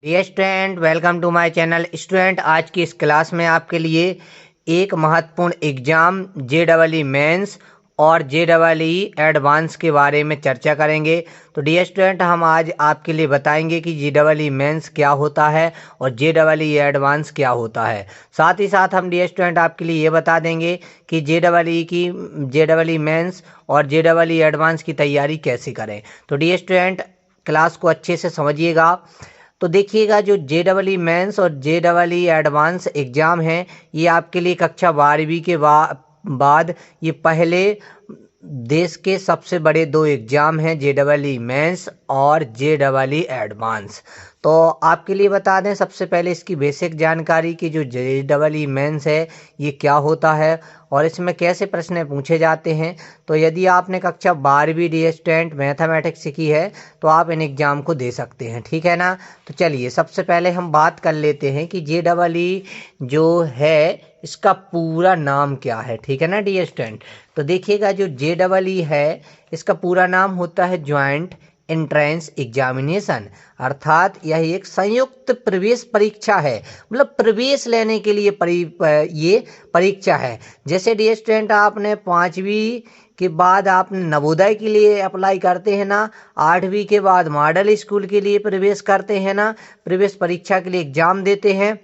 Dear student, welcome to my channel. Student, आज की इस क्लास में आपके लिए एक महत्वपूर्ण एग्जाम JEE मेंस और JEE एडवांस के बारे में चर्चा करेंगे। तो डियर स्टूडेंट, हम आज आपके लिए बताएंगे कि JEE मेंस क्या होता है और JEE एडवांस क्या होता है। साथ ही साथ हम डियर स्टूडेंट आपके लिए ये बता देंगे कि JEE मेंस और JEE एडवांस की तैयारी कैसे करें। तो डियर स्टूडेंट, क्लास को अच्छे से समझिएगा। तो देखिएगा, जो JEE मेंस और JEE एडवांस एग्ज़ाम हैं, ये आपके लिए कक्षा 12वीं के बाद ये पहले देश के सबसे बड़े दो एग्ज़ाम हैं, JEE मेंस और JEE एडवांस। तो आपके लिए बता दें सबसे पहले इसकी बेसिक जानकारी कि जो JEE मेंस है ये क्या होता है और इसमें कैसे प्रश्न पूछे जाते हैं। तो यदि आपने कक्षा 12वीं डियर स्टूडेंट मैथमेटिक्स सीखी है तो आप इन एग्ज़ाम को दे सकते हैं, ठीक है ना। तो चलिए सबसे पहले हम बात कर लेते हैं कि JEE जो है इसका पूरा नाम क्या है, ठीक है ना डियर स्टूडेंट। तो देखिएगा, जो JEE है इसका पूरा नाम होता है ज्वाइंट एंट्रेंस एग्जामिनेशन, अर्थात यह एक संयुक्त प्रवेश परीक्षा है। मतलब प्रवेश लेने के लिए ये परीक्षा है। जैसे डियर स्टूडेंट, आपने 5वीं के बाद आपने नवोदय के लिए अप्लाई करते हैं ना, 8वीं के बाद मॉडल स्कूल के लिए प्रवेश करते हैं ना, प्रवेश परीक्षा के लिए एग्जाम देते हैं।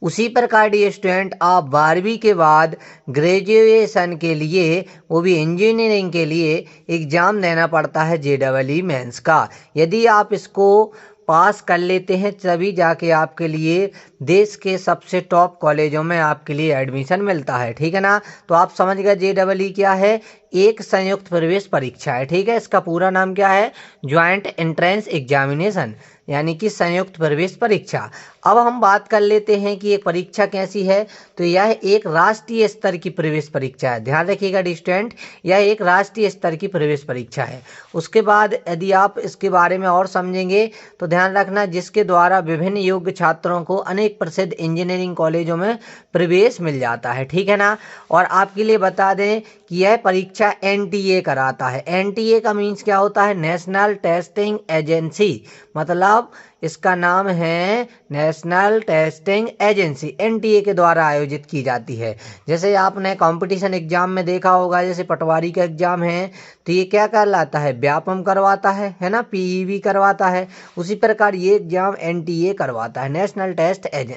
उसी प्रकार डियर स्टूडेंट, आप 12वीं के बाद ग्रेजुएशन के लिए, वो भी इंजीनियरिंग के लिए एग्ज़ाम देना पड़ता है JEE मेंस का। यदि आप इसको पास कर लेते हैं तभी जाके आपके लिए देश के सबसे टॉप कॉलेजों में आपके लिए एडमिशन मिलता है, ठीक है ना। तो आप समझ गए JEE क्या है, एक संयुक्त प्रवेश परीक्षा है, ठीक है। इसका पूरा नाम क्या है, ज्वाइंट एंट्रेंस एग्जामिनेशन, यानी कि संयुक्त प्रवेश परीक्षा। अब हम बात कर लेते हैं कि ये परीक्षा कैसी है। तो यह एक राष्ट्रीय स्तर की प्रवेश परीक्षा है। ध्यान रखिएगा स्टूडेंट, यह एक राष्ट्रीय स्तर की प्रवेश परीक्षा है। उसके बाद यदि आप इसके बारे में और समझेंगे तो ध्यान रखना, जिसके द्वारा विभिन्न योग्य छात्रों को अनेक प्रसिद्ध इंजीनियरिंग कॉलेजों में प्रवेश मिल जाता है, ठीक है ना। और आपके लिए बता दें कि यह परीक्षा NTA कराता है। NTA का मीन्स क्या होता है, नेशनल टेस्टिंग एजेंसी, मतलब इसका नाम है नेशनल टेस्टिंग एजेंसी, NTA के द्वारा आयोजित की जाती है। जैसे आपने कंपटीशन एग्जाम में देखा होगा, जैसे पटवारी का एग्जाम है तो ये क्या कहलाता है, व्यापम करवाता है ना, PEB करवाता है। उसी प्रकार ये एग्जाम NTA करवाता है, नेशनल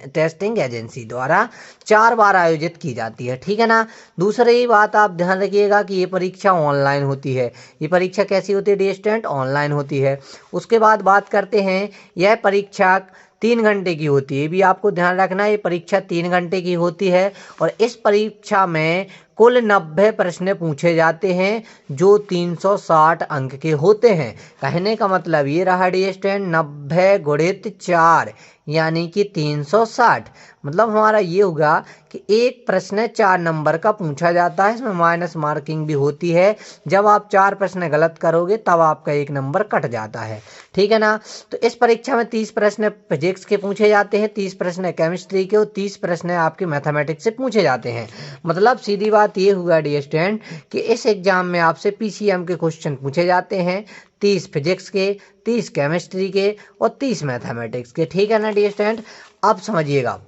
टेस्टिंग एजेंसी द्वारा 4 बार आयोजित की जाती है, ठीक है ना। दूसरी बात आप ध्यान रखिएगा कि ये परीक्षा ऑनलाइन होती है। ये परीक्षा कैसी होती है डियर स्टूडेंट, ऑनलाइन होती है। उसके बाद बात करते हैं, यह परीक्षा 3 घंटे की होती है। ये भी आपको ध्यान रखना है, ये परीक्षा 3 घंटे की होती है और इस परीक्षा में कुल 90 प्रश्न पूछे जाते हैं जो 360 अंक के होते हैं। कहने का मतलब ये रहा डियर स्टूडेंट, 90 गुणित 4 यानी कि 360। मतलब हमारा ये होगा कि एक प्रश्न 4 नंबर का पूछा जाता है, इसमें माइनस मार्किंग भी होती है। जब आप 4 प्रश्न गलत करोगे तब आपका 1 नंबर कट जाता है, ठीक है ना। तो इस परीक्षा में 30 प्रश्न फिजिक्स के पूछे जाते हैं, 30 प्रश्न केमिस्ट्री के और 30 प्रश्न आपके मैथमेटिक्स से पूछे जाते हैं। मतलब सीधी बात ये हुआ डियर स्टूडेंट कि इस एग्जाम में आपसे PCM के क्वेश्चन पूछे जाते हैं, 30 फिजिक्स के, 30 केमिस्ट्री के और 30 मैथमेटिक्स के, ठीक है ना डियर स्टूडेंट। अब समझिएगा,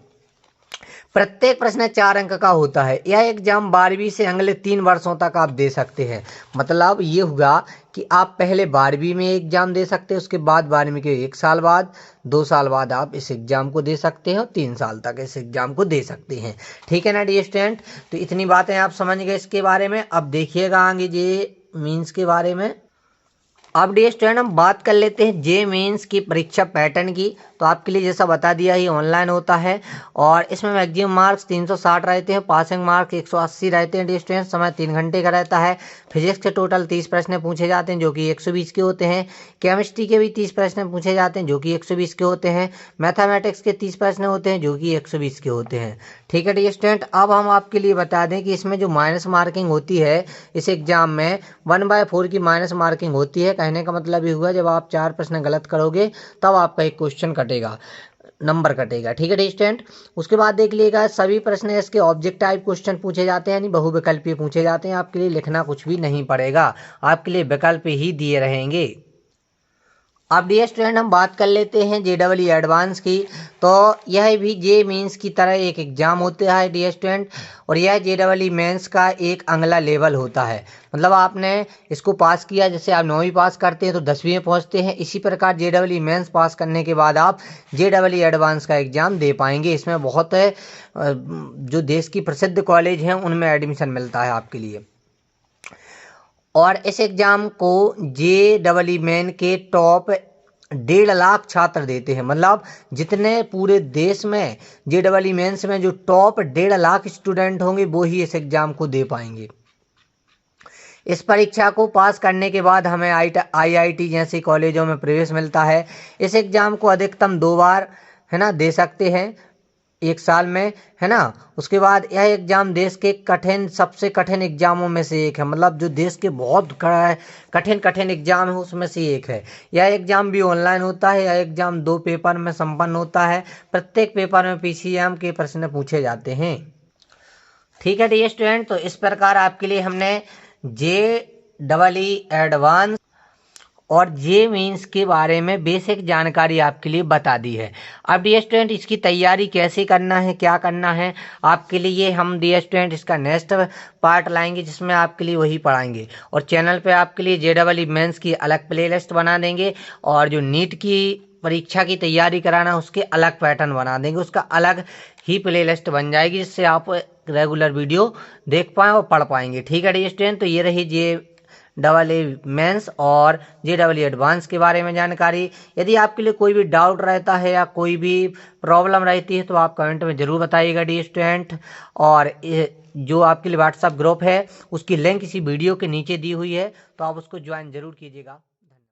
प्रत्येक प्रश्न 4 अंक का होता है। यह एग्जाम 12वीं से अगले 3 वर्षों तक आप दे सकते हैं। मतलब ये होगा कि आप पहले 12वीं में एग्जाम दे सकते हैं, उसके बाद 12वीं के 1 साल बाद, 2 साल बाद आप इस एग्जाम को दे सकते हैं और 3 साल तक इस एग्जाम को दे सकते हैं, ठीक है ना डियर स्टूडेंट। तो इतनी बातें आप समझ गए इसके बारे में। अब देखिएगा आगे मीन्स के बारे में। अब डियर स्टूडेंट, हम बात कर लेते हैं जे मेंस की परीक्षा पैटर्न की। तो आपके लिए जैसा बता दिया ही ऑनलाइन होता है और इसमें मैक्सिमम मार्क्स 360 रहते हैं, पासिंग मार्क 180 रहते हैं डियर स्टूडेंट। समय 3 घंटे का रहता है। फिजिक्स के टोटल 30 प्रश्न पूछे जाते हैं जो कि 120 के होते हैं। केमिस्ट्री के भी 30 प्रश्न पूछे जाते हैं जो कि 120 के होते हैं। मैथमेटिक्स के 30 प्रश्न होते हैं जो कि 120 के होते हैं, ठीक है डियर स्टूडेंट। अब हम आपके लिए बता दें कि इसमें जो माइनस मार्किंग होती है इस एग्जाम में 1/4 की माइनस मार्किंग होती है। कहने का मतलब ये हुआ, जब आप 4 प्रश्न गलत करोगे तब आपका एक क्वेश्चन कटेगा, नंबर कटेगा, ठीक है स्टूडेंट। उसके बाद देख लीजिएगा, सभी प्रश्न इसके ऑब्जेक्ट टाइप क्वेश्चन पूछे जाते हैं, यानी बहुविकल्पीय पूछे जाते हैं। आपके लिए लिखना कुछ भी नहीं पड़ेगा, आपके लिए विकल्प ही दिए रहेंगे। अब डियर स्टूडेंट हम बात कर लेते हैं JEE एडवांस की। तो यह भी जे मीन्स की तरह एक एग्ज़ाम होता है डियर स्टूडेंट, और यह JEE मेंस का एक अगला लेवल होता है। मतलब आपने इसको पास किया, जैसे आप 9वीं पास करते हैं तो 10वीं में पहुंचते हैं, इसी प्रकार JEE मेंस पास करने के बाद आप JEE एडवांस का एग्ज़ाम दे पाएंगे। इसमें बहुत जो देश की प्रसिद्ध कॉलेज हैं उनमें एडमिशन मिलता है आपके लिए। और इस एग्ज़ाम को JEE मेन के टॉप 1.5 लाख छात्र देते हैं। मतलब जितने पूरे देश में JEE मेंस में जो टॉप 1.5 लाख स्टूडेंट होंगे वो ही इस एग्ज़ाम को दे पाएंगे। इस परीक्षा को पास करने के बाद हमें IIT जैसे कॉलेजों में प्रवेश मिलता है। इस एग्ज़ाम को अधिकतम 2 बार है ना दे सकते हैं एक साल में, है ना। उसके बाद यह एग्ज़ाम देश के सबसे कठिन एग्ज़ामों में से एक है। मतलब जो देश के बहुत कठिन एग्ज़ाम है उसमें से एक है। यह एग्ज़ाम भी ऑनलाइन होता है। यह एग्ज़ाम 2 पेपर में संपन्न होता है। प्रत्येक पेपर में PCM के प्रश्न पूछे जाते हैं। ठीक है डियर स्टूडेंट, तो इस प्रकार आपके लिए हमने JEE एडवांस और जे मीन्स के बारे में बेसिक जानकारी आपके लिए बता दी है। अब डियर स्टूडेंट इसकी तैयारी कैसे करना है, क्या करना है आपके लिए, हम डियर स्टूडेंट इसका नेक्स्ट पार्ट लाएंगे जिसमें आपके लिए वही पढ़ाएंगे। और चैनल पे आपके लिए JEE मेंस की अलग प्लेलिस्ट बना देंगे, और जो नीट की परीक्षा की तैयारी कराना उसके अलग पैटर्न बना देंगे, उसका अलग ही प्लेलिस्ट बन जाएगी, जिससे आप रेगुलर वीडियो देख पाएँ और पढ़ पाएंगे। ठीक है डियर स्टूडेंट, तो ये रही JEE मेंस और JEE एडवांस के बारे में जानकारी। यदि आपके लिए कोई भी डाउट रहता है या कोई भी प्रॉब्लम रहती है तो आप कमेंट में ज़रूर बताइएगा डियर स्टूडेंट। और जो आपके लिए व्हाट्सएप ग्रुप है उसकी लिंक इसी वीडियो के नीचे दी हुई है, तो आप उसको ज्वाइन ज़रूर कीजिएगा।